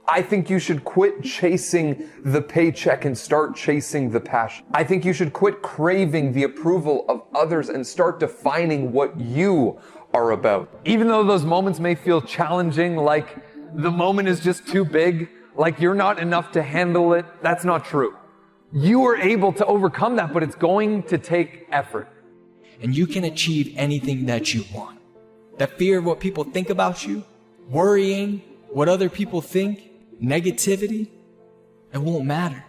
I think you should quit chasing the paycheck and start chasing the passion. I think you should quit craving the approval of others and start defining what you are about. Even though those moments may feel challenging, like the moment is just too big, like you're not enough to handle it, that's not true. You are able to overcome that, but it's going to take effort. And you can achieve anything that you want. That fear of what people think about you, worrying, what other people think, negativity, it won't matter.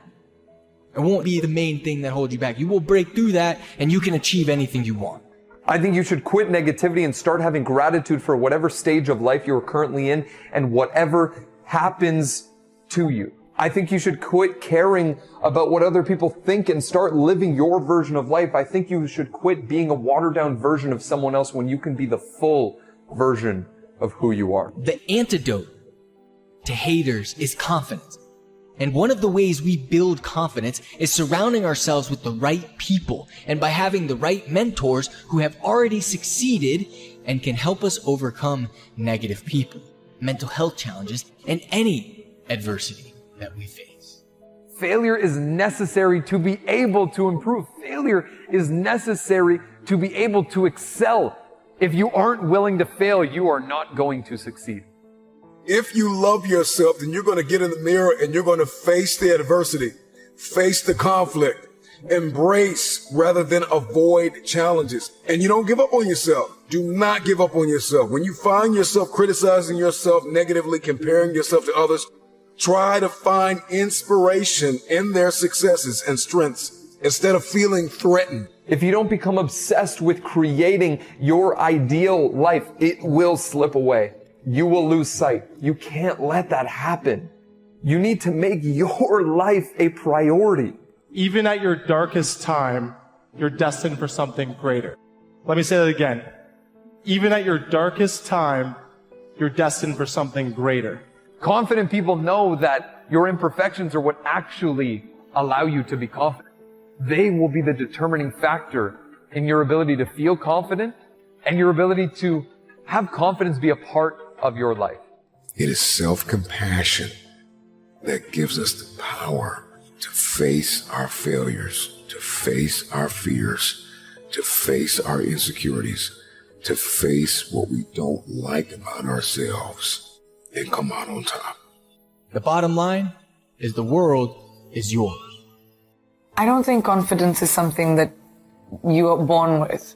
It won't be the main thing that holds you back. You will break through that and you can achieve anything you want. I think you should quit negativity and start having gratitude for whatever stage of life you're currently in and whatever happens to you. I think you should quit caring about what other people think and start living your version of life. I think you should quit being a watered down version of someone else when you can be the full version of who you are. The antidote to haters is confidence. And one of the ways we build confidence is surrounding ourselves with the right people and by having the right mentors who have already succeeded and can help us overcome negative people, mental health challenges, and any adversity that we face. Failure is necessary to be able to improve. Failure is necessary to be able to excel. If you aren't willing to fail, you are not going to succeed. If you love yourself, then you're going to get in the mirror and you're going to face the adversity, face the conflict, embrace rather than avoid challenges. And you don't give up on yourself. Do not give up on yourself. When you find yourself criticizing yourself negatively, comparing yourself to others, try to find inspiration in their successes and strengths instead of feeling threatened. If you don't become obsessed with creating your ideal life, it will slip away. You will lose sight. You can't let that happen. You need to make your life a priority. Even at your darkest time, you're destined for something greater. Let me say that again. Even at your darkest time, you're destined for something greater. Confident people know that your imperfections are what actually allow you to be confident. They will be the determining factor in your ability to feel confident and your ability to have confidence be a part of your life. It is self-compassion that gives us the power to face our failures, to face our fears, to face our insecurities, to face what we don't like about ourselves and come out on top. The bottom line is the world is yours. I don't think confidence is something that you are born with.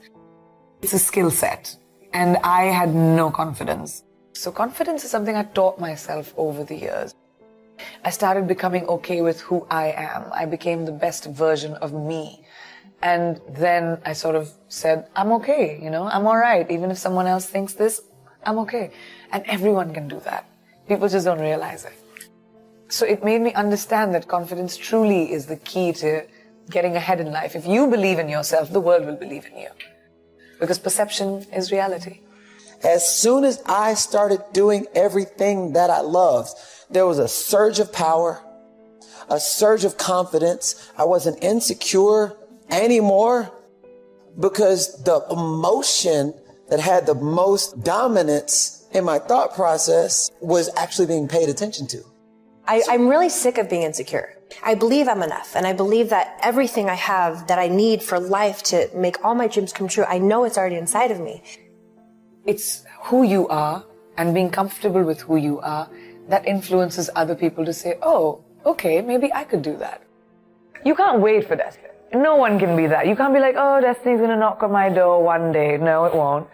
It's a skill set. And I had no confidence. So confidence is something I taught myself over the years. I started becoming okay with who I am. I became the best version of me. And then I sort of said, I'm okay, I'm all right. Even if someone else thinks this, I'm okay. And everyone can do that. People just don't realize it. So it made me understand that confidence truly is the key to getting ahead in life. If you believe in yourself, the world will believe in you. Because perception is reality. As soon as I started doing everything that I loved, there was a surge of power, a surge of confidence. I wasn't insecure anymore because the emotion that had the most dominance in my thought process was actually being paid attention to. I'm really sick of being insecure. I believe I'm enough, and I believe that everything I have that I need for life to make all my dreams come true, I know it's already inside of me. It's who you are and being comfortable with who you are that influences other people to say, oh, okay, maybe I could do that. You can't wait for destiny. No one can be that. You can't be like, oh, destiny's going to knock on my door one day. No, it won't.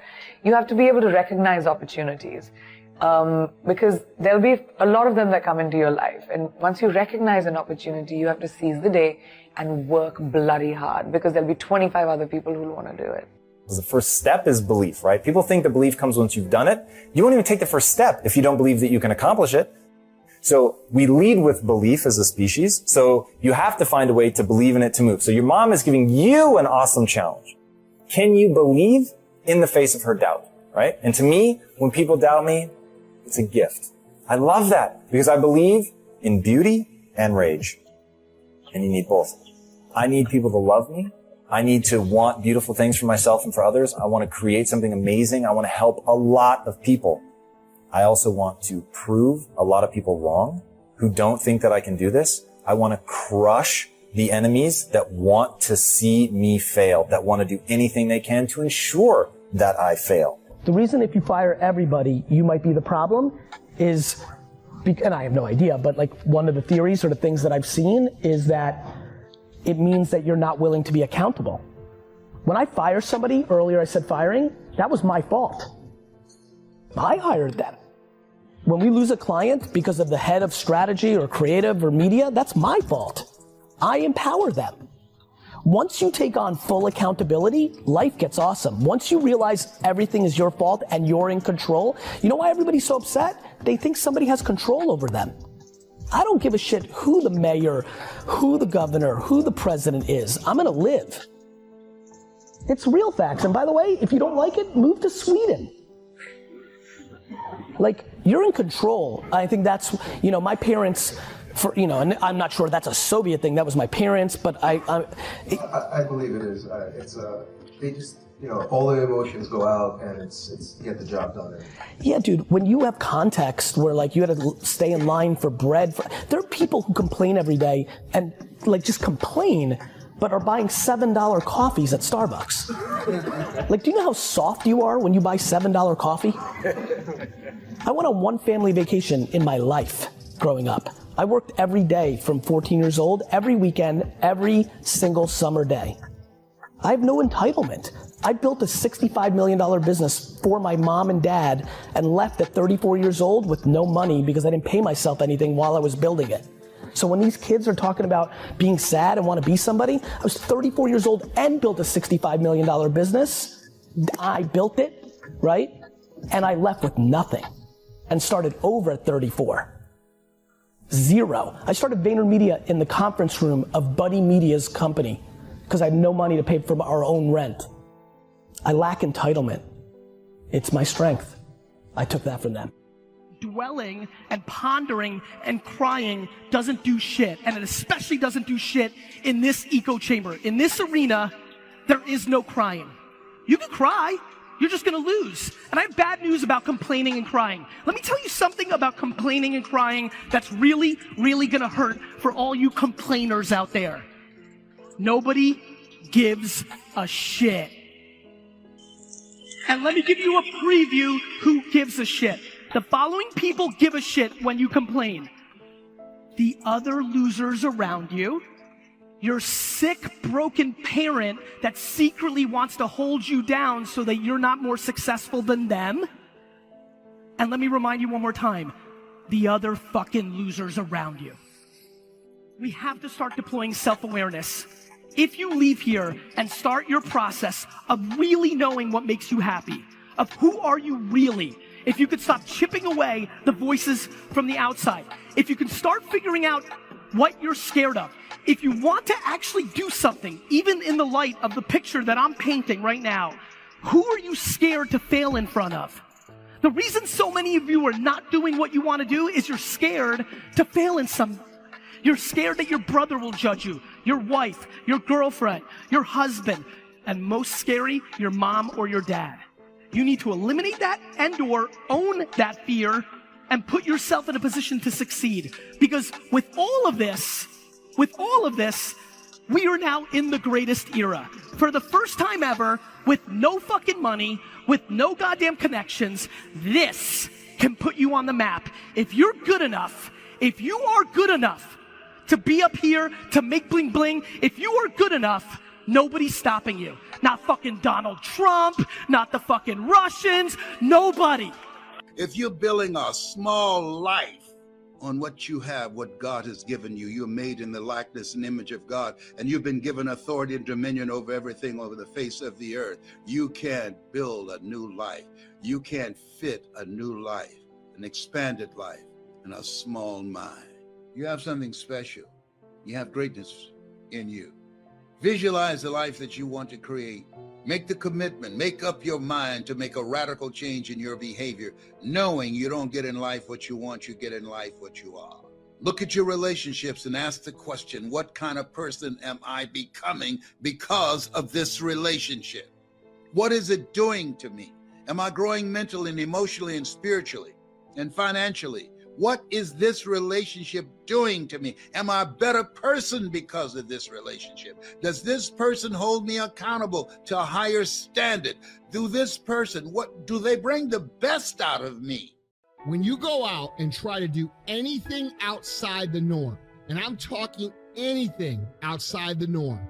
You have to be able to recognize opportunities. Because there'll be a lot of them that come into your life. And once you recognize an opportunity, you have to seize the day and work bloody hard because there'll be 25 other people who want to do it. The first step is belief, right? People think the belief comes once you've done it. You won't even take the first step if you don't believe that you can accomplish it. So we lead with belief as a species. So you have to find a way to believe in it to move. So your mom is giving you an awesome challenge. Can you believe in the face of her doubt, right? And to me, when people doubt me, it's a gift. I love that because I believe in beauty and rage. And you need both. I need people to love me. I need to want beautiful things for myself and for others. I want to create something amazing. I want to help a lot of people. I also want to prove a lot of people wrong who don't think that I can do this. I want to crush the enemies that want to see me fail, that want to do anything they can to ensure that I fail. The reason if you fire everybody, you might be the problem is, and I have no idea, but like one of the theories or the things that I've seen is that it means that you're not willing to be accountable. When I fire somebody, earlier I said firing, that was my fault. I hired them. When we lose a client because of the head of strategy or creative or media, that's my fault. I empower them. Once you take on full accountability, life gets awesome. Once you realize everything is your fault and you're in control, you know why everybody's so upset? They think somebody has control over them. I don't give a shit who the mayor, who the governor, who the president is. I'm gonna live. It's real facts. And by the way, if you don't like it, move to Sweden. Like, you're in control. I think that's, you know, my parents, and I'm not sure that's a Soviet thing, that was my parents, but I believe it is. They just, all the emotions go out and it's get the job done. Yeah, dude, when you have context where like you had to stay in line for bread, there are people who complain every day and like just complain, but are buying $7 coffees at Starbucks. Like, do you know how soft you are when you buy $7 coffee? I went on one family vacation in my life growing up. I worked every day from 14 years old, every weekend, every single summer day. I have no entitlement. I built a $65 million business for my mom and dad and left at 34 years old with no money because I didn't pay myself anything while I was building it. So when these kids are talking about being sad and want to be somebody, I was 34 years old and built a $65 million business. I built it, right? And I left with nothing and started over at 34. Zero. I started VaynerMedia in the conference room of Buddy Media's company because I had no money to pay for our own rent. I lack entitlement. It's my strength. I took that from them. Dwelling and pondering and crying doesn't do shit, and it especially doesn't do shit in this echo chamber. In this arena, there is no crying. You can cry, you're just gonna lose. And I have bad news about complaining and crying. Let me tell you something about complaining and crying that's really, really gonna hurt for all you complainers out there. Nobody gives a shit. And let me give you a preview who gives a shit. The following people give a shit when you complain. The other losers around you, your sick, broken parent that secretly wants to hold you down so that you're not more successful than them. And let me remind you one more time, the other fucking losers around you. We have to start deploying self-awareness. If you leave here and start your process of really knowing what makes you happy, of who are you really, if you could stop chipping away the voices from the outside, if you can start figuring out what you're scared of, if you want to actually do something, even in the light of the picture that I'm painting right now, who are you scared to fail in front of? The reason so many of you are not doing what you want to do is you're scared to fail in some. You're scared that your brother will judge you, your wife, your girlfriend, your husband, and most scary, your mom or your dad. You need to eliminate that and/or own that fear and put yourself in a position to succeed. Because with all of this, we are now in the greatest era. For the first time ever, with no fucking money, with no goddamn connections, this can put you on the map. If you're good enough, if you are good enough to be up here, to make bling bling, if you are good enough, nobody's stopping you. Not fucking Donald Trump, not the fucking Russians, nobody. If you're building a small life on what you have, what God has given you, you're made in the likeness and image of God, and you've been given authority and dominion over everything over the face of the earth, you can build a new life. You can fit a new life, an expanded life in a small mind. You have something special. You have greatness in you. Visualize the life that you want to create. Make the commitment, make up your mind to make a radical change in your behavior, knowing you don't get in life what you want, you get in life what you are. Look at your relationships and ask the question, what kind of person am I becoming because of this relationship? What is it doing to me? Am I growing mentally and emotionally and spiritually and financially? What is this relationship doing to me? Am I a better person because of this relationship? Does this person hold me accountable to a higher standard? Do they bring the best out of me? When you go out and try to do anything outside the norm, and I'm talking anything outside the norm,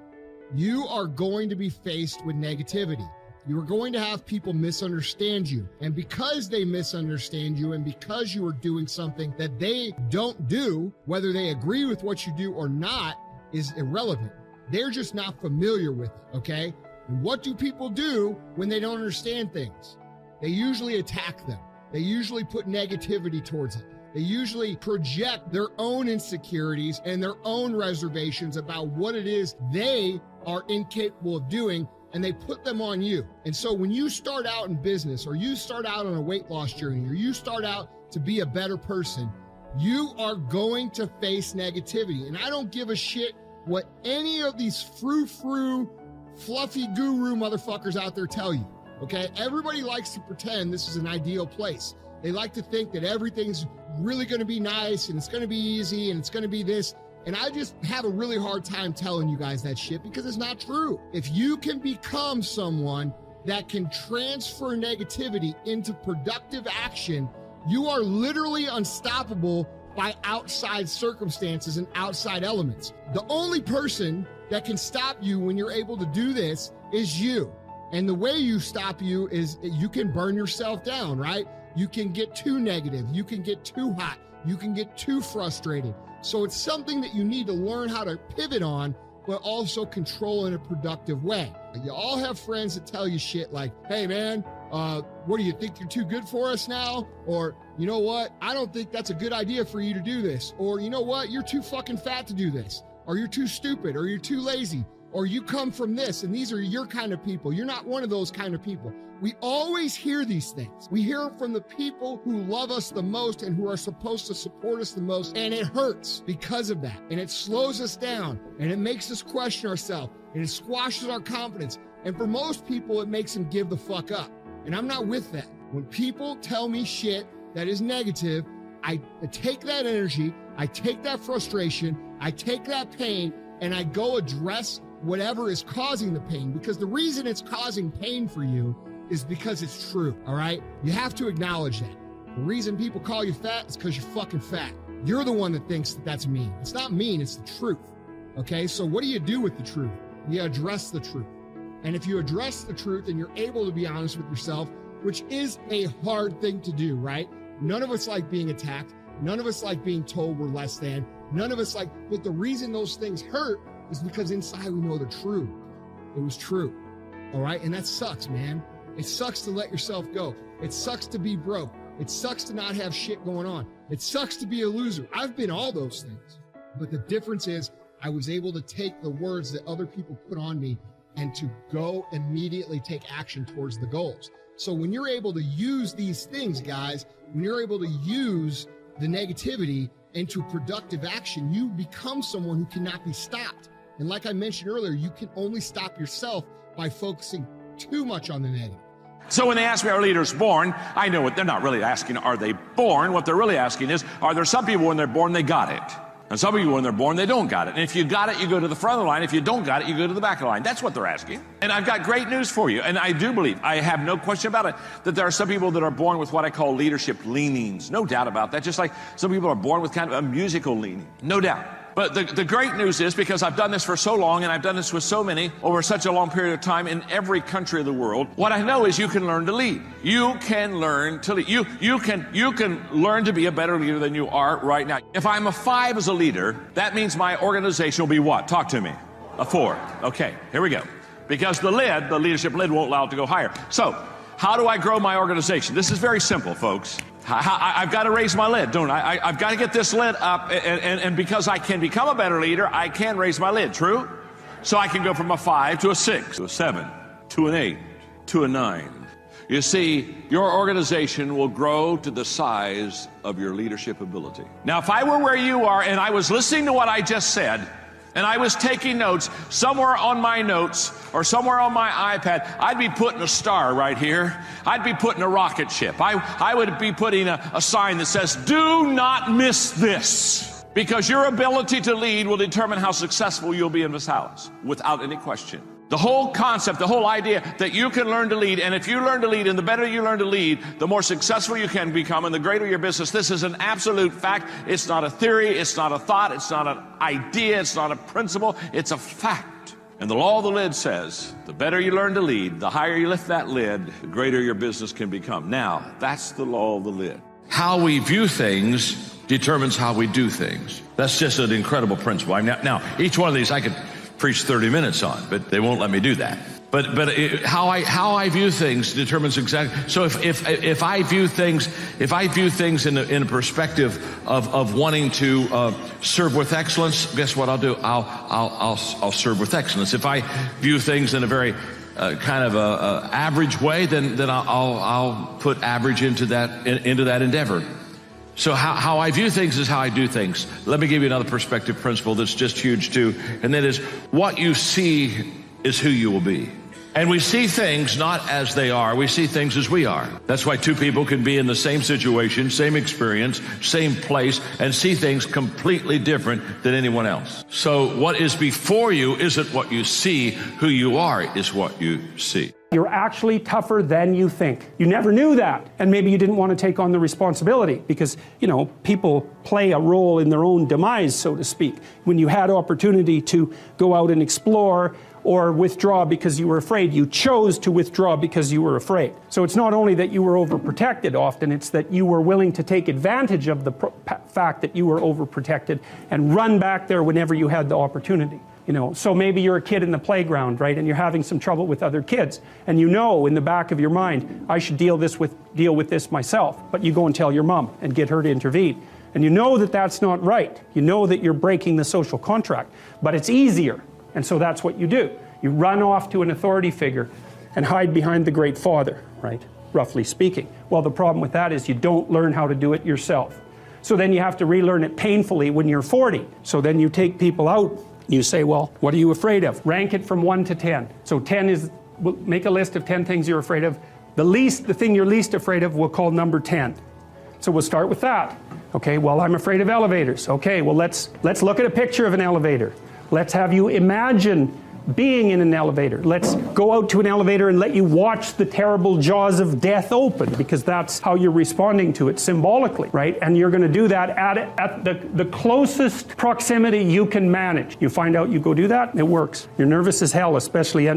you are going to be faced with negativity. You are going to have people misunderstand you. And because they misunderstand you and because you are doing something that they don't do, whether they agree with what you do or not is irrelevant. They're just not familiar with it, okay? And what do people do when they don't understand things? They usually attack them. They usually put negativity towards it. They usually project their own insecurities and their own reservations about what it is they are incapable of doing, and they put them on you. And so when you start out in business, or you start out on a weight loss journey, or you start out to be a better person, you are going to face negativity. And I don't give a shit what any of these frou-frou, fluffy guru motherfuckers out there tell you. Okay, everybody likes to pretend this is an ideal place. They like to think that everything's really going to be nice and it's going to be easy and it's going to be this. And I just have a really hard time telling you guys that shit because it's not true. If you can become someone that can transfer negativity into productive action, you are literally unstoppable by outside circumstances and outside elements. The only person that can stop you when you're able to do this is you. And the way you stop you is you can burn yourself down, right? You can get too negative. You can get too hot. You can get too frustrated. So it's something that you need to learn how to pivot on, but also control in a productive way. You all have friends that tell you shit like, hey man, what do you think, you're too good for us now? Or, you know what, I don't think that's a good idea for you to do this. Or, you know what, you're too fucking fat to do this. Or you're too stupid, or you're too lazy. Or you come from this, and these are your kind of people. You're not one of those kind of people. We always hear these things. We hear them from the people who love us the most and who are supposed to support us the most, and it hurts because of that. And it slows us down, and it makes us question ourselves, and it squashes our confidence. And for most people, it makes them give the fuck up. And I'm not with that. When people tell me shit that is negative, I take that energy, I take that frustration, I take that pain, and I go address whatever is causing the pain, because the reason it's causing pain for you is because it's true, all right? You have to acknowledge that. The reason people call you fat is because you're fucking fat. You're the one that thinks that that's mean. It's not mean, it's the truth, okay? So what do you do with the truth? You address the truth. And if you address the truth and you're able to be honest with yourself, which is a hard thing to do, right? None of us like being attacked. None of us like being told we're less than. None of us like, but the reason those things hurt is because inside we know the truth. It was true. All right. And that sucks, man. It sucks to let yourself go. It sucks to be broke. It sucks to not have shit going on. It sucks to be a loser. I've been all those things. But the difference is I was able to take the words that other people put on me and to go immediately take action towards the goals. So when you're able to use these things, guys, when you're able to use the negativity into productive action, you become someone who cannot be stopped. And like I mentioned earlier, you can only stop yourself by focusing too much on the negative. So when they ask me, are leaders born? I know what they're not really asking, are they born? What they're really asking is, are there some people when they're born, they got it? And some people when they're born, they don't got it. And if you got it, you go to the front of the line. If you don't got it, you go to the back of the line. That's what they're asking. And I've got great news for you. And I do believe, I have no question about it, that there are some people that are born with what I call leadership leanings. No doubt about that. Just like some people are born with kind of a musical leaning. No doubt. But the great news is, because I've done this for so long, and I've done this with so many over such a long period of time in every country of the world, what I know is you can learn to lead. You can learn to lead. You can learn to be a better leader than you are right now. If I'm a 5 as a leader, that means my organization will be what? Talk to me. A 4. Okay, here we go. Because the leadership lid won't allow it to go higher. So, how do I grow my organization? This is very simple, folks. I've got to raise my lid, don't I? I've got to get this lid up, and because I can become a better leader, I can raise my lid, true? So I can go from a 5 to a 6, to a 7, to an 8, to a 9. You see, your organization will grow to the size of your leadership ability. Now, if I were where you are and I was listening to what I just said, and I was taking notes, somewhere on my notes or somewhere on my iPad, I'd be putting a star right here. I'd be putting a rocket ship. I would be putting a sign that says, do not miss this. Because your ability to lead will determine how successful you'll be in this house, without any question. The whole concept, the whole idea that you can learn to lead, and if you learn to lead, and the better you learn to lead, the more successful you can become, and the greater your business. This is an absolute fact. It's not a theory, it's not a thought, it's not an idea, it's not a principle, it's a fact. And the law of the lid says, the better you learn to lead, the higher you lift that lid, the greater your business can become. Now, that's the law of the lid. How we view things determines how we do things. That's just an incredible principle. Now, each one of these I could preach 30 minutes on, but they won't let me do that. But how I view things determines exactly. So if I view things in a perspective of wanting to serve with excellence, guess what I'll do? I'll serve with excellence. If I view things in a very kind of a average way, then I'll put average into that endeavor. So how I view things is how I do things. Let me give you another perspective principle that's just huge too, and that is what you see is who you will be. And we see things not as they are, we see things as we are. That's why two people can be in the same situation, same experience, same place, and see things completely different than anyone else. So what is before you isn't what you see, who you are is what you see. You're actually tougher than you think. You never knew that, and maybe you didn't want to take on the responsibility because, you know, people play a role in their own demise, so to speak. When you had opportunity to go out and explore or withdraw because you were afraid, you chose to withdraw because you were afraid. So it's not only that you were overprotected often, it's that you were willing to take advantage of the fact that you were overprotected and run back there whenever you had the opportunity. You know, so maybe you're a kid in the playground, right, and you're having some trouble with other kids, and you know in the back of your mind, I should deal with this myself, but you go and tell your mom and get her to intervene. And you know that that's not right. You know that you're breaking the social contract, but it's easier, and so that's what you do. You run off to an authority figure and hide behind the great father, right, roughly speaking. Well, the problem with that is you don't learn how to do it yourself. So then you have to relearn it painfully when you're 40. So then you take people out. You say, well, what are you afraid of? Rank it from 1 to 10. So 10 is, we'll make a list of 10 things you're afraid of. The thing you're least afraid of, we'll call number 10. So we'll start with that. Okay, well, I'm afraid of elevators. Okay, well, let's look at a picture of an elevator. Let's have you imagine being in an elevator. Let's go out to an elevator and let you watch the terrible jaws of death open, because that's how you're responding to it symbolically, right? And you're going to do that at the closest proximity you can manage. You find out, you go do that, and it works. You're nervous as hell, especially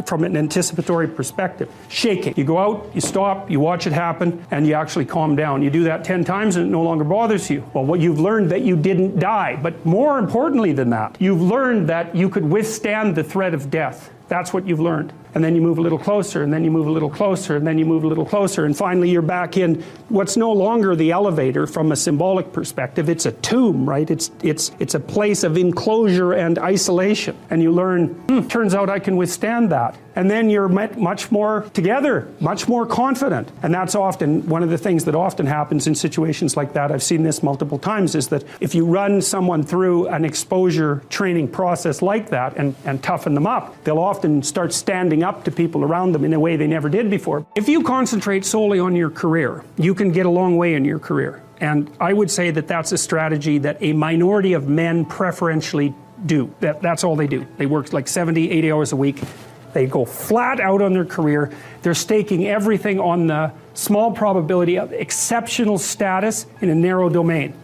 from an anticipatory perspective. Shaking. You go out, you stop, you watch it happen, and you actually calm down. You do that 10 times and it no longer bothers you. Well, what you've learned that you didn't die, but more importantly than that, you've learned that you could withstand the threat of death. That's what you've learned. And then you move a little closer, and then you move a little closer, and then you move a little closer, and finally you're back in what's no longer the elevator from a symbolic perspective. It's a tomb, right? It's a place of enclosure and isolation. And you learn, turns out I can withstand that. And then you're much more together, much more confident. And that's often one of the things that often happens in situations like that. I've seen this multiple times, is that if you run someone through an exposure training process like that and toughen them up, they'll often start standing up to people around them in a way they never did before. If you concentrate solely on your career, you can get a long way in your career. And I would say that that's a strategy that a minority of men preferentially do. That's all they do. They work like 70, 80 hours a week. They go flat out on their career. They're staking everything on the small probability of exceptional status in a narrow domain.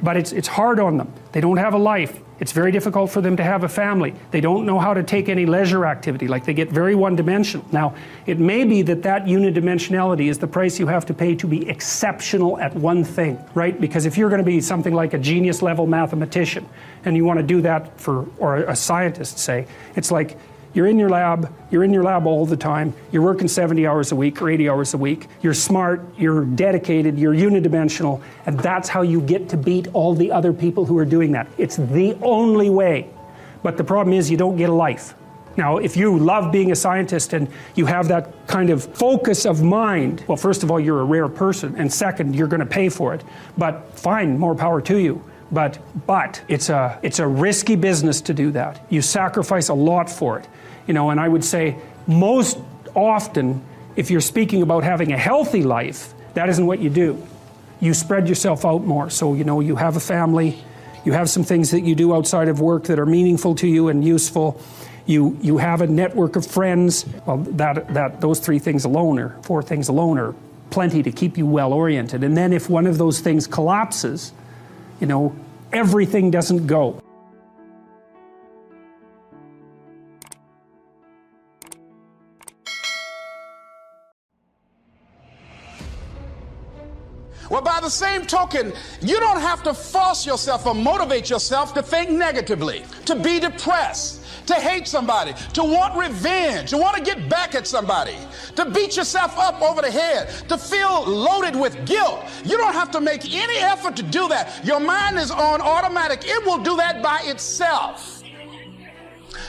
But it's hard on them. They don't have a life. It's very difficult for them to have a family. They don't know how to take any leisure activity. Like, they get very one-dimensional. Now, it may be that unidimensionality is the price you have to pay to be exceptional at one thing, right? Because if you're going to be something like a genius-level mathematician, and you want to do that or a scientist, say, it's like, you're in your lab all the time, you're working 70 hours a week or 80 hours a week, you're smart, you're dedicated, you're unidimensional, and that's how you get to beat all the other people who are doing that. It's the only way. But the problem is you don't get a life. Now, if you love being a scientist and you have that kind of focus of mind, well, first of all, you're a rare person, and second, you're going to pay for it. But fine, more power to you. But it's a risky business to do that. You sacrifice a lot for it. And I would say most often, if you're speaking about having a healthy life, that isn't what you do. You spread yourself out more. So, you have a family, you have some things that you do outside of work that are meaningful to you and useful. You have a network of friends. Well, those 3 things alone, or 4 things alone, are plenty to keep you well oriented. And then if one of those things collapses, everything doesn't go. Well, by the same token, you don't have to force yourself or motivate yourself to think negatively, to be depressed, to hate somebody, to want revenge, to want to get back at somebody, to beat yourself up over the head, to feel loaded with guilt. You don't have to make any effort to do that. Your mind is on automatic. It will do that by itself.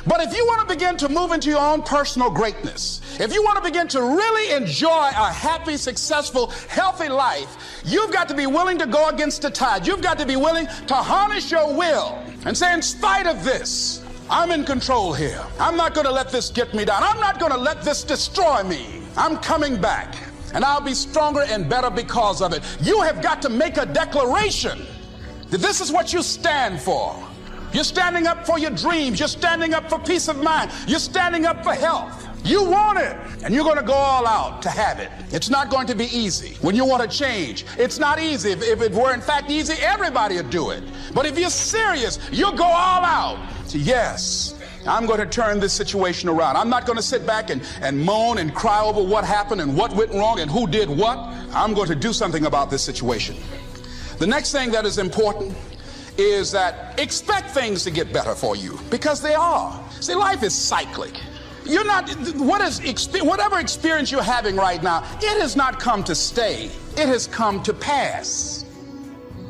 But if you want to begin to move into your own personal greatness, if you want to begin to really enjoy a happy, successful, healthy life, you've got to be willing to go against the tide. You've got to be willing to harness your will and say, in spite of this, I'm in control here. I'm not going to let this get me down. I'm not going to let this destroy me. I'm coming back, and I'll be stronger and better because of it. You have got to make a declaration that this is what you stand for. You're standing up for your dreams. You're standing up for peace of mind. You're standing up for health. You want it, and you're going to go all out to have it. It's not going to be easy. When you want to change, it's not easy. If it were in fact easy, everybody would do it. But if you're serious, you'll go all out. So yes, I'm going to turn this situation around. I'm not going to sit back and moan and cry over what happened and what went wrong and who did what. I'm going to do something about this situation. The next thing that is important is that expect things to get better for you, because they are. See, life is cyclic. You're not, whatever experience you're having right now, it has not come to stay. It has come to pass.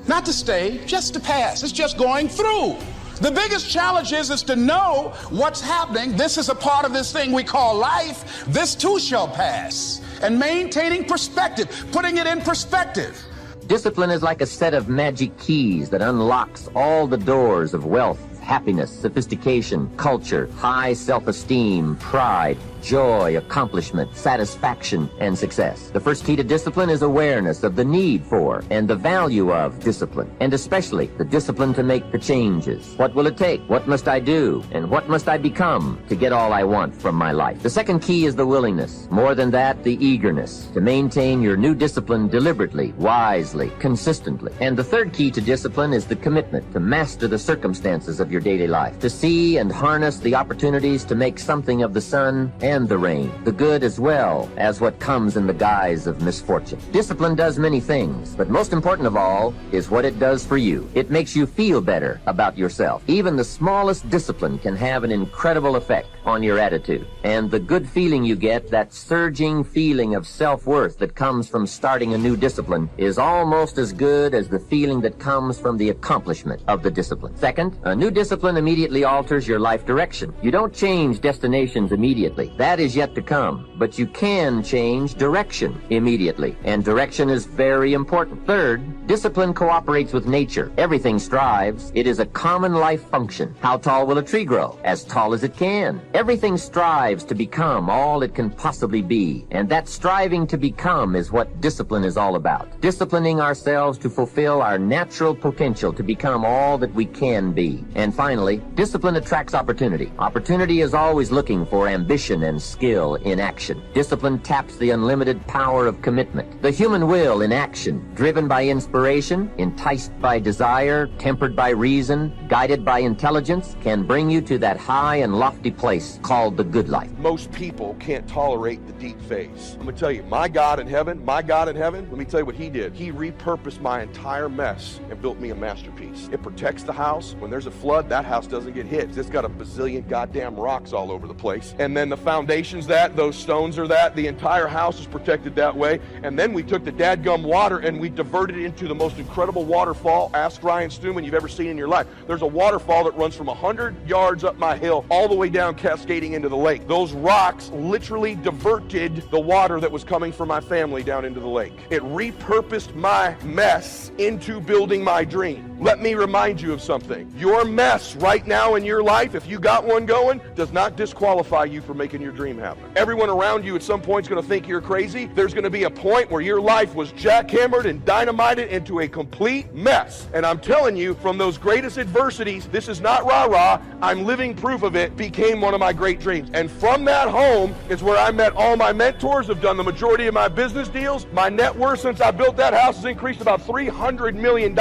Not to stay, just to pass. It's just going through. The biggest challenge is to know what's happening. This is a part of this thing we call life. This too shall pass. And maintaining perspective, putting it in perspective. Discipline is like a set of magic keys that unlocks all the doors of wealth, happiness, sophistication, culture, high self-esteem, pride, joy, accomplishment, satisfaction, and success. The first key to discipline is awareness of the need for and the value of discipline, and especially the discipline to make the changes. What will it take? What must I do? And what must I become to get all I want from my life? The second key is the willingness. More than that, the eagerness to maintain your new discipline deliberately, wisely, consistently. And the third key to discipline is the commitment to master the circumstances of your daily life, to see and harness the opportunities to make something of the sun and the rain, the good as well as what comes in the guise of misfortune. Discipline does many things, but most important of all is what it does for you. It makes you feel better about yourself. Even the smallest discipline can have an incredible effect on your attitude. And the good feeling you get, that surging feeling of self-worth that comes from starting a new discipline, is almost as good as the feeling that comes from the accomplishment of the discipline. Second, a new discipline immediately alters your life direction. You don't change destinations immediately. That is yet to come. But you can change direction immediately. And direction is very important. Third, discipline cooperates with nature. Everything strives. It is a common life function. How tall will a tree grow? As tall as it can. Everything strives to become all it can possibly be. And that striving to become is what discipline is all about. Disciplining ourselves to fulfill our natural potential to become all that we can be. And finally, discipline attracts opportunity. Opportunity is always looking for ambition and skill in action. Discipline taps the unlimited power of commitment. The human will in action, driven by inspiration, enticed by desire, tempered by reason, guided by intelligence, can bring you to that high and lofty place called the good life. Most people can't tolerate the deep phase. I'm gonna tell you, my God in heaven, let me tell you what he did. He repurposed my entire mess and built me a masterpiece. It protects the house. When there's a flood, that house doesn't get hit. It's got a bazillion goddamn rocks all over the place. And then the foundation's that, those stones are that, the entire house is protected that way. And then we took the dadgum water and we diverted it into the most incredible waterfall, ask Ryan Stewman, you've ever seen in your life. There's a waterfall that runs from 100 yards up my hill all the way down cascading into the lake. Those rocks literally diverted the water that was coming from my family down into the lake. It repurposed my mess into building my dream. Let me remind you of something. Your mess right now in your life, if you got one going, does not disqualify you from making your dream happen. Everyone around you at some point is going to think you're crazy. There's going to be a point where your life was jackhammered and dynamited into a complete mess. And I'm telling you, from those greatest adversities, this is not rah-rah, I'm living proof of it, became one of my great dreams. And from that home is where I met all my mentors, have done the majority of my business deals. My net worth since I built that house has increased about $300 million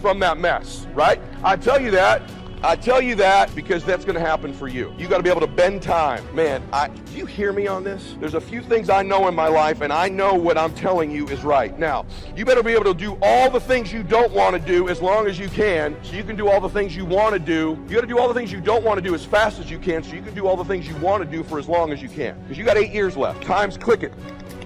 from that mess, right? I tell you that because that's going to happen for you. You got to be able to bend time. Man, do you hear me on this? There's a few things I know in my life, and I know what I'm telling you is right. Now, you better be able to do all the things you don't want to do as long as you can, so you can do all the things you want to do. You got to do all the things you don't want to do as fast as you can, so you can do all the things you want to do for as long as you can. Because you got 8 years left. Time's clicking.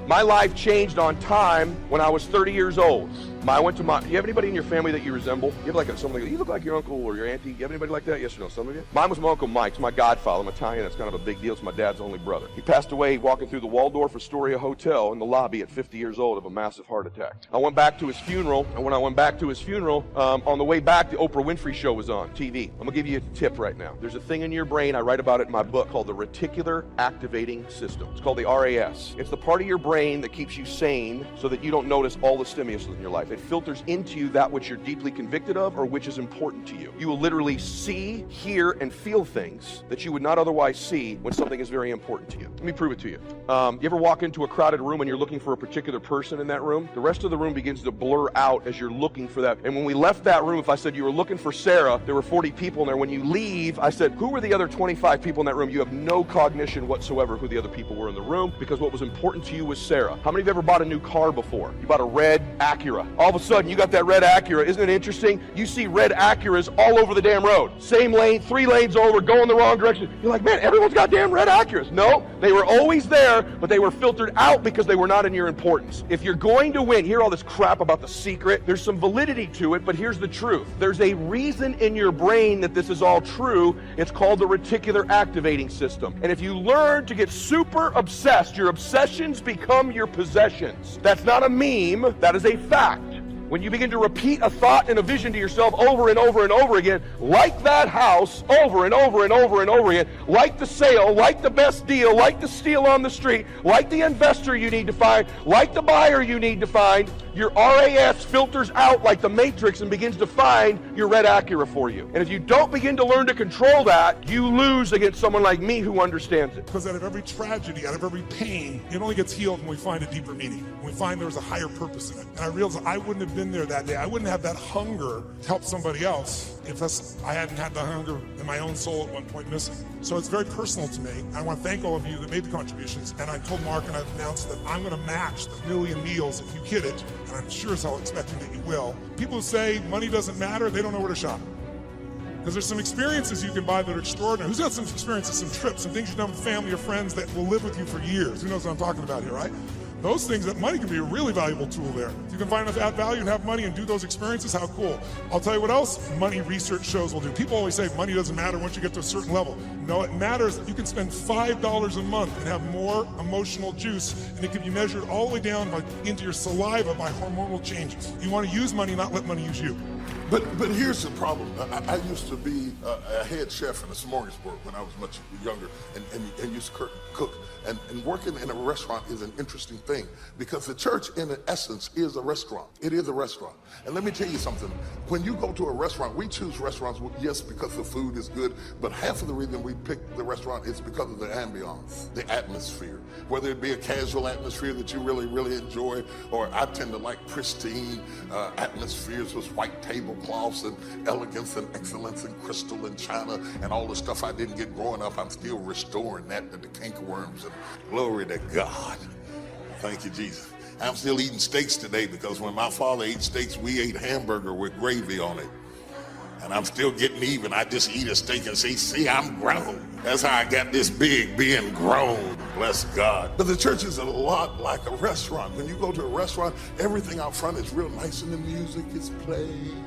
My life changed on time when I was 30 years old. I went to do you have anybody in your family that you resemble? You have like somebody, you look like your uncle or your auntie. You have anybody like that? Yes or no? Some of you? Mine was my Uncle Mike. It's my godfather. I'm Italian. That's kind of a big deal. It's my dad's only brother. He passed away walking through the Waldorf Astoria Hotel in the lobby at 50 years old of a massive heart attack. I went back to his funeral, and when I went back to his funeral, on the way back, the Oprah Winfrey Show was on TV. I'm going to give you a tip right now. There's a thing in your brain, I write about it in my book, called the Reticular Activating System. It's called the RAS. It's the part of your brain that keeps you sane so that you don't notice all the stimulus in your life. It filters into you that which you're deeply convicted of or which is important to you. You will literally see, hear, and feel things that you would not otherwise see when something is very important to you. Let me prove it to you. You ever walk into a crowded room and you're looking for a particular person in that room? The rest of the room begins to blur out as you're looking for that. And when we left that room, if I said you were looking for Sarah, there were 40 people in there. When you leave, I said, who were the other 25 people in that room? You have no cognition whatsoever who the other people were in the room, because what was important to you was Sarah. How many of you have ever bought a new car before? You bought a red Acura. All of a sudden, you got that red Acura. Isn't it interesting? You see red Acuras all over the damn road. Same lane, 3 lanes over, going the wrong direction. You're like, man, everyone's got damn red Acuras. No, they were always there, but they were filtered out because they were not in your importance. If you're going to win, hear all this crap about the secret. There's some validity to it, but here's the truth. There's a reason in your brain that this is all true. It's called the reticular activating system. And if you learn to get super obsessed, your obsessions become your possessions. That's not a meme, that is a fact. When you begin to repeat a thought and a vision to yourself over and over and over again, like that house, over and over and over and over again, like the sale, like the best deal, like the steal on the street, like the investor you need to find, like the buyer you need to find, your RAS filters out like the Matrix and begins to find your red Acura for you. And if you don't begin to learn to control that, you lose against someone like me who understands it. Because out of every tragedy, out of every pain, it only gets healed when we find a deeper meaning, when we find there's a higher purpose in it. And I realized I wouldn't have been there that day. I wouldn't have that hunger to help somebody else if I hadn't had the hunger in my own soul at one point missing. So it's very personal to me. I want to thank all of you that made the contributions. And I told Mark and I've announced that I'm going to match the 1 million meals if you hit it. And I'm sure as hell expecting that you will. People who say money doesn't matter, they don't know where to shop. Because there's some experiences you can buy that are extraordinary. Who's got some experiences, some trips, some things you've done with family or friends that will live with you for years? Who knows what I'm talking about here, right? Those things, that money can be a really valuable tool there. If you can find enough add value and have money and do those experiences, how cool. I'll tell you what else money research shows will do. People always say money doesn't matter once you get to a certain level. No, it matters. You can spend $5 a month and have more emotional juice, and it can be measured all the way down into your saliva by hormonal changes. You want to use money, not let money use you. But here's the problem. I used to be a head chef in a smorgasbord when I was much younger and used to cook. And working in a restaurant is an interesting thing because the church, in essence, is a restaurant. It is a restaurant. And let me tell you something. When you go to a restaurant, we choose restaurants, yes, because the food is good, but half of the reason we pick the restaurant is because of the ambiance, the atmosphere. Whether it be a casual atmosphere that you really, really enjoy, or I tend to like pristine atmospheres with white tablecloths and elegance and excellence and crystal and china and all the stuff I didn't get growing up. I'm still restoring that to the cankerworms, and glory to God. Thank you, Jesus. I'm still eating steaks today because when my father ate steaks, we ate hamburger with gravy on it. And I'm still getting even. I just eat a steak and say, see, I'm grown. That's how I got this big, being grown. Bless God. But the church is a lot like a restaurant. When you go to a restaurant, everything out front is real nice and the music is playing.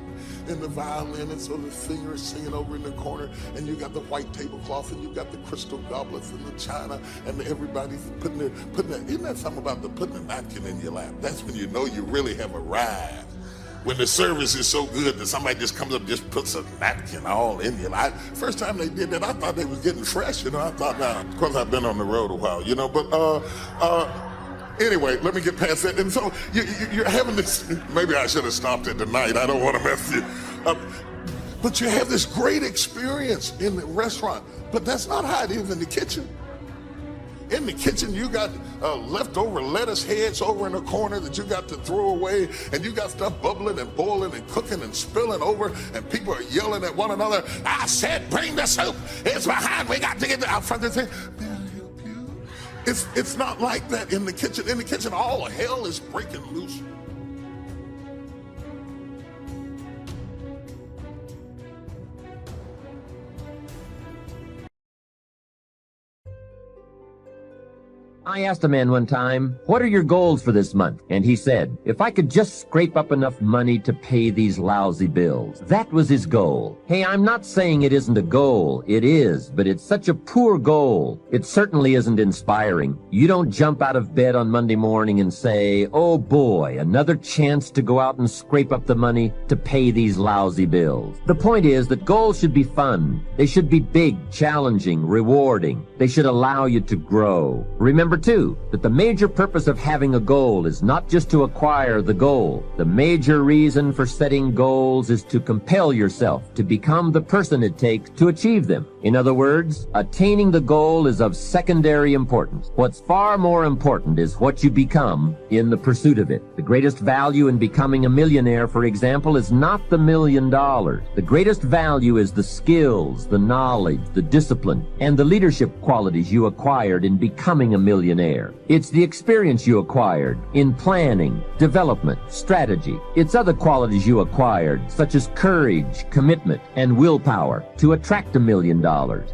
And the violinists or the singer is singing over in the corner, and you got the white tablecloth, and you got the crystal goblets and the china, and everybody's putting their, isn't that something about putting a napkin in your lap? That's when you know you really have arrived. when the service is so good that somebody just comes up and just puts a napkin all in you. First time they did that, I thought they was getting fresh, I thought, now, of course I've been on the road a while, but anyway, let me get past that. And so you're having this, maybe I should have stopped it tonight, I don't want to mess you up, but you have this great experience in the restaurant, but that's not how it is in the kitchen. In the kitchen, you got leftover lettuce heads over in the corner that you got to throw away, and you got stuff bubbling and boiling and cooking and spilling over, and people are yelling at one another, I said, bring the soup, it's behind, we got to get out front and say, may I help you? It's not like that in the kitchen. In the kitchen, all hell is breaking loose. I asked a man one time, what are your goals for this month? And he said, if I could just scrape up enough money to pay these lousy bills. That was his goal. Hey, I'm not saying it isn't a goal. It is, but it's such a poor goal. It certainly isn't inspiring. You don't jump out of bed on Monday morning and say, oh boy, another chance to go out and scrape up the money to pay these lousy bills. The point is that goals should be fun. They should be big, challenging, rewarding. They should allow you to grow. Remember too, that the major purpose of having a goal is not just to acquire the goal. The major reason for setting goals is to compel yourself to become the person it takes to achieve them. In other words, attaining the goal is of secondary importance. What's far more important is what you become in the pursuit of it. The greatest value in becoming a millionaire, for example, is not the $1 million. The greatest value is the skills, the knowledge, the discipline, and the leadership qualities you acquired in becoming a millionaire. It's the experience you acquired in planning, development, strategy. It's other qualities you acquired, such as courage, commitment, and willpower, to attract $1 million.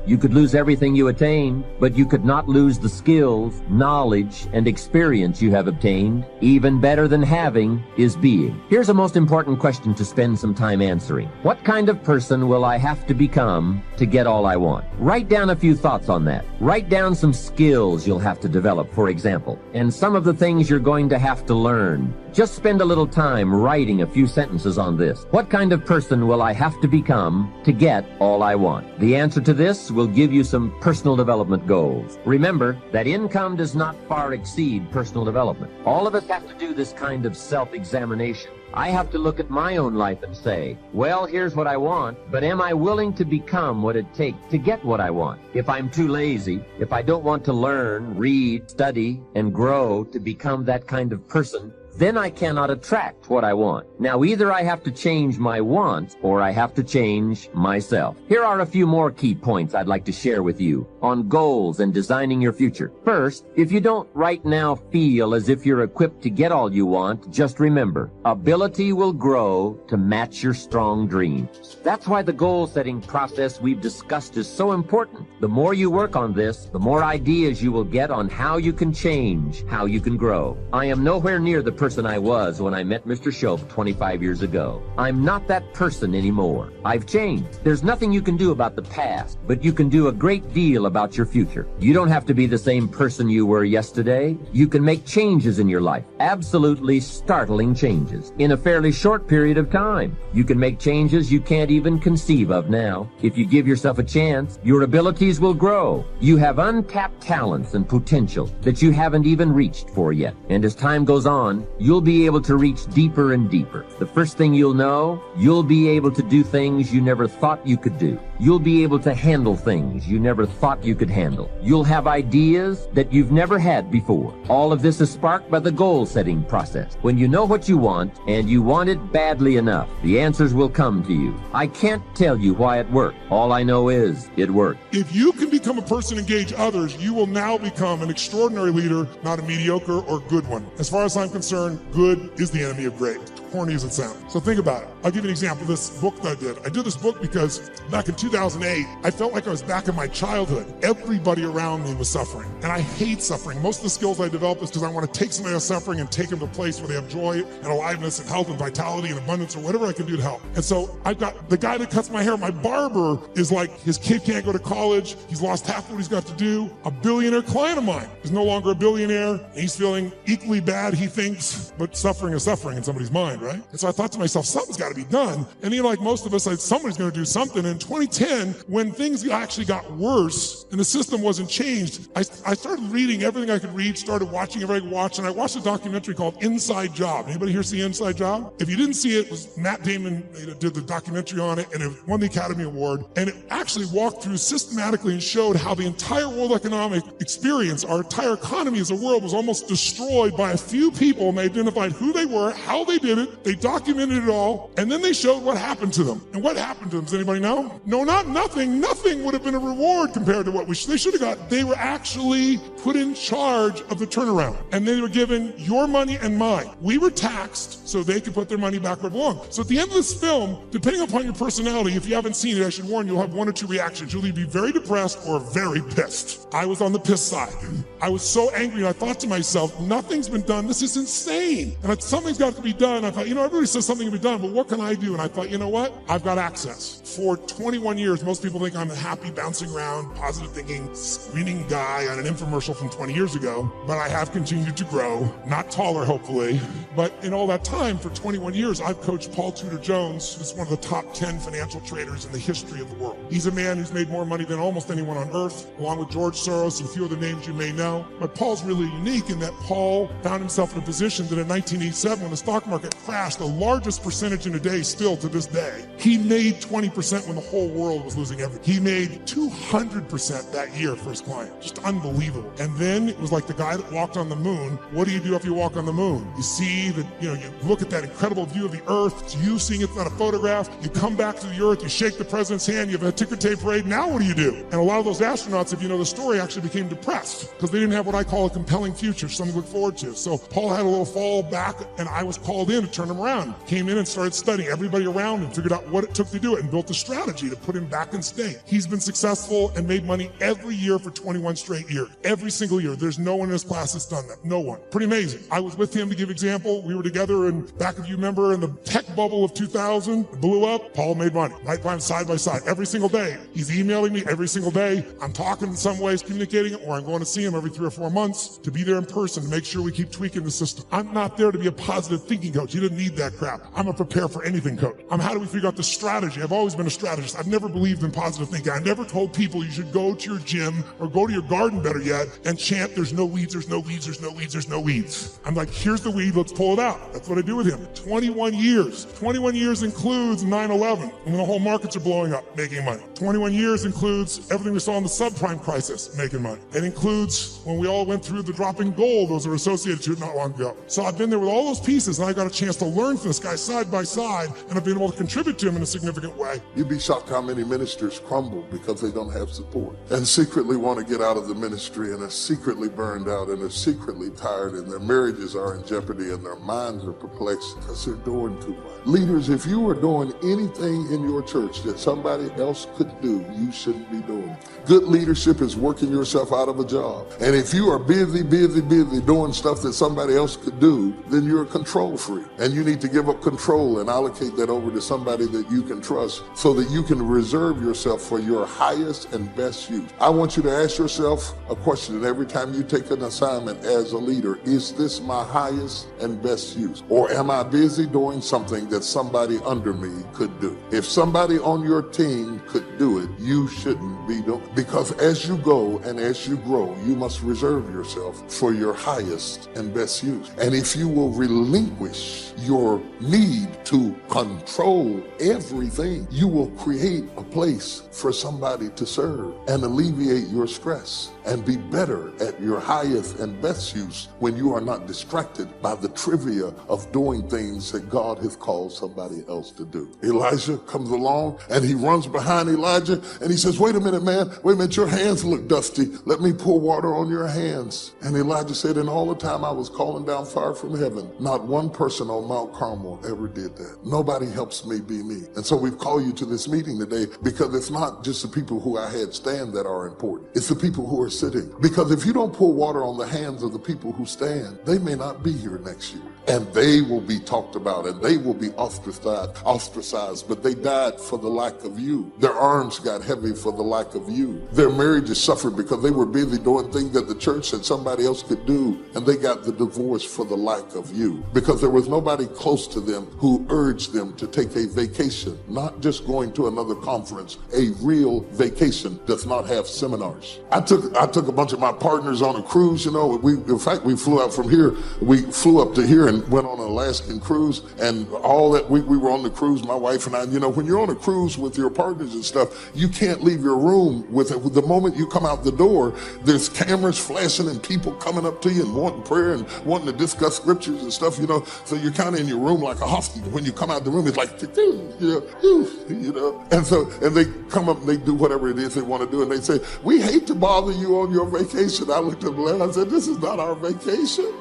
You could lose everything you attained, but you could not lose the skills, knowledge, and experience you have obtained. Even better than having is being. Here's a most important question to spend some time answering. What kind of person will I have to become to get all I want? Write down a few thoughts on that. Write down some skills you'll have to develop, for example, and some of the things you're going to have to learn. Just spend a little time writing a few sentences on this. What kind of person will I have to become to get all I want? The answer to this will give you some personal development goals. Remember that income does not far exceed personal development. All of us have to do this kind of self-examination. I have to look at my own life and say, well, here's what I want, but am I willing to become what it takes to get what I want? If I'm too lazy, if I don't want to learn, read, study, and grow to become that kind of person, then I cannot attract what I want. Now, either I have to change my wants or I have to change myself. Here are a few more key points I'd like to share with you on goals and designing your future. First, if you don't right now feel as if you're equipped to get all you want, just remember, ability will grow to match your strong dreams. That's why the goal-setting process we've discussed is so important. The more you work on this, the more ideas you will get on how you can change, how you can grow. I am nowhere near the person I was when I met Mr. Shope 25 years ago. I'm not that person anymore. I've changed. There's nothing you can do about the past, but you can do a great deal about your future. You don't have to be the same person you were yesterday. You can make changes in your life, absolutely startling changes, in a fairly short period of time. You can make changes you can't even conceive of now. If you give yourself a chance, your abilities will grow. You have untapped talents and potential that you haven't even reached for yet. And as time goes on, you'll be able to reach deeper and deeper. The first thing you'll know, you'll be able to do things you never thought you could do. You'll be able to handle things you never thought you could handle. You'll have ideas that you've never had before. All of this is sparked by the goal-setting process. When you know what you want, and you want it badly enough, the answers will come to you. I can't tell you why it worked. All I know is it worked. If you can become a person, engage others, you will now become an extraordinary leader, not a mediocre or good one. As far as I'm concerned, good is the enemy of great. Corny as it sounds. So think about it. I'll give you an example of this book that I did. I did this book because back in 2008, I felt like I was back in my childhood. Everybody around me was suffering. And I hate suffering. Most of the skills I developed is because I want to take somebody else suffering and take them to a place where they have joy and aliveness and health and vitality and abundance or whatever I can do to help. And so I've got the guy that cuts my hair, my barber, is like, his kid can't go to college. He's lost half what he's got to do. A billionaire client of mine is no longer a billionaire. And he's feeling equally bad, he thinks, but suffering is suffering in somebody's mind. mind, right? And so I thought to myself, something's got to be done. And like most of us, somebody's going to do something. In 2010, when things actually got worse and the system wasn't changed, I started reading everything I could read, started watching everything I could watch, and I watched a documentary called Inside Job. Anybody here see Inside Job? If you didn't see it, it was Matt Damon did the documentary on it, and it won the Academy Award. And it actually walked through systematically and showed how the entire world economic experience, our entire economy as a world, was almost destroyed by a few people, and they identified who they were, how they did it, they documented it all, and then they showed what happened to them. And what happened to them, does anybody know? No, not nothing. Nothing would have been a reward compared to what they should have got. They were actually put in charge of the turnaround, and they were given your money and mine. We were taxed so they could put their money back where it belonged. So at the end of this film, depending upon your personality, if you haven't seen it, I should warn you, you'll have one or two reactions. You'll either be very depressed or very pissed. I was on the piss side. I was so angry, and I thought to myself, nothing's been done. This is insane. And something's got to be done. I thought, everybody says something can be done, but what can I do? And I thought, you know what? I've got access. For 21 years, most people think I'm a happy, bouncing around, positive thinking, screaming guy on an infomercial from 20 years ago, but I have continued to grow, not taller, hopefully. But in all that time, for 21 years, I've coached Paul Tudor Jones, who's one of the top 10 financial traders in the history of the world. He's a man who's made more money than almost anyone on earth, along with George Soros and a few other names you may know. But Paul's really unique in that Paul found himself in a position that in 1987, when the stock market crashed, the largest percentage in a day still to this day, he made 20% when the whole world was losing everything. He made 200% that year for his client. Just unbelievable. And then it was like the guy that walked on the moon. What do you do if you walk on the moon? You see that, you look at that incredible view of the earth. It's you seeing it's not a photograph. You come back to the earth, you shake the president's hand, you have a ticker tape parade. Now what do? And a lot of those astronauts, if you know the story, actually became depressed because they didn't have what I call a compelling future, something to look forward to. So Paul had a little fall back, and I was called in to turn him around. Came in and started studying everybody around him, figured out what it took to do it, and built a strategy to put him back in state. He's been successful and made money every year for 21 straight years. Every single year. There's no one in his class that's done that. No one. Pretty amazing. I was with him to give example. We were together, and back if you remember, in the tech bubble of 2000, it blew up. Paul made money. Right by him, side by side, every single day. He's emailing me every single day. I'm talking in some ways, communicating, or I'm going to see him every 3 or 4 months to be there in person to make sure we keep tweaking the system. I'm not there to be a positive thinking coach. You didn't need that crap. I'm a prepare for anything coach. How do we figure out the strategy? I've always been a strategist. I've never believed in positive thinking. I never told people you should go to your gym or go to your garden, better yet, and chant, there's no weeds, there's no weeds, there's no weeds, there's no weeds. I'm like, here's the weed, let's pull it out. That's what I do with him. 21 years. 21 years includes 9/11, when the whole markets are blowing up, making money. 21 years includes everything we saw in the subprime crisis, making money. It includes when we all went through the dropping gold, those are associated to it not long ago. So I've been there with all those pieces, and I got a chance to learn from this guy side by side, and I've been able to contribute to him in a significant way. You'd be shocked how many ministers crumble because they don't have support and secretly want to get out of the ministry and are secretly burned out and are secretly tired, and their marriages are in jeopardy and their minds are perplexed because they're doing too much. Leaders, if you are doing anything in your church that somebody else could do, you shouldn't be doing it. Good leadership is working yourself out of a job. And if you are busy doing stuff that somebody else could do, then you're a control freak. And you need to give up control and allocate that over to somebody that you can trust so that you can reserve yourself for your highest and best use. I want you to ask yourself a question every time you take an assignment as a leader. Is this my highest and best use? Or am I busy doing something that somebody under me could do? If somebody on your team could do it, you shouldn't be doing it. Because as you go and as you grow, you must reserve yourself for your highest and best use. And if you will relinquish your need to control everything, you will create a place for somebody to serve and alleviate your stress and be better at your highest and best use when you are not distracted by the trivia of doing things that God has called somebody else to do. Elijah comes along and he runs behind Elijah and he says, wait a minute, man, your hands look dusty. Let me pour water on your hands. And Elijah said, in all the time I was calling down fire from heaven, not one person on Mount Carmel ever did that. Nobody helps me be me. And so we've called you to this meeting today because it's not just the people who I had stand that are important. It's the people who are sitting. Because if you don't pour water on the hands of the people who stand, they may not be here next year. And they will be talked about and they will be ostracized, but they died for the lack of you. Their arms got heavy for the lack of you. Their marriages suffered because they were busy doing things that the church said somebody else could do, and they got the divorce for the lack of you. Because there was nobody somebody close to them who urged them to take a vacation, not just going to another conference. A real vacation does not have seminars. I took a bunch of my partners on a cruise, you know. In fact, we flew out from here. We flew up to here and went on an Alaskan cruise, and all that week we were on the cruise, my wife and I. You know, when you're on a cruise with your partners and stuff, you can't leave your room with it. The moment you come out the door, there's cameras flashing and people coming up to you and wanting prayer and wanting to discuss scriptures and stuff, you know. So you're kind of in your room like a hospital. When you come out the room, it's like, you know. And they come up and they do whatever it is they want to do, and they say, we hate to bother you on your vacation. I looked at them and I said, this is not our vacation.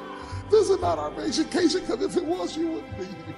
This is not our vacation, because if it was, you wouldn't be here.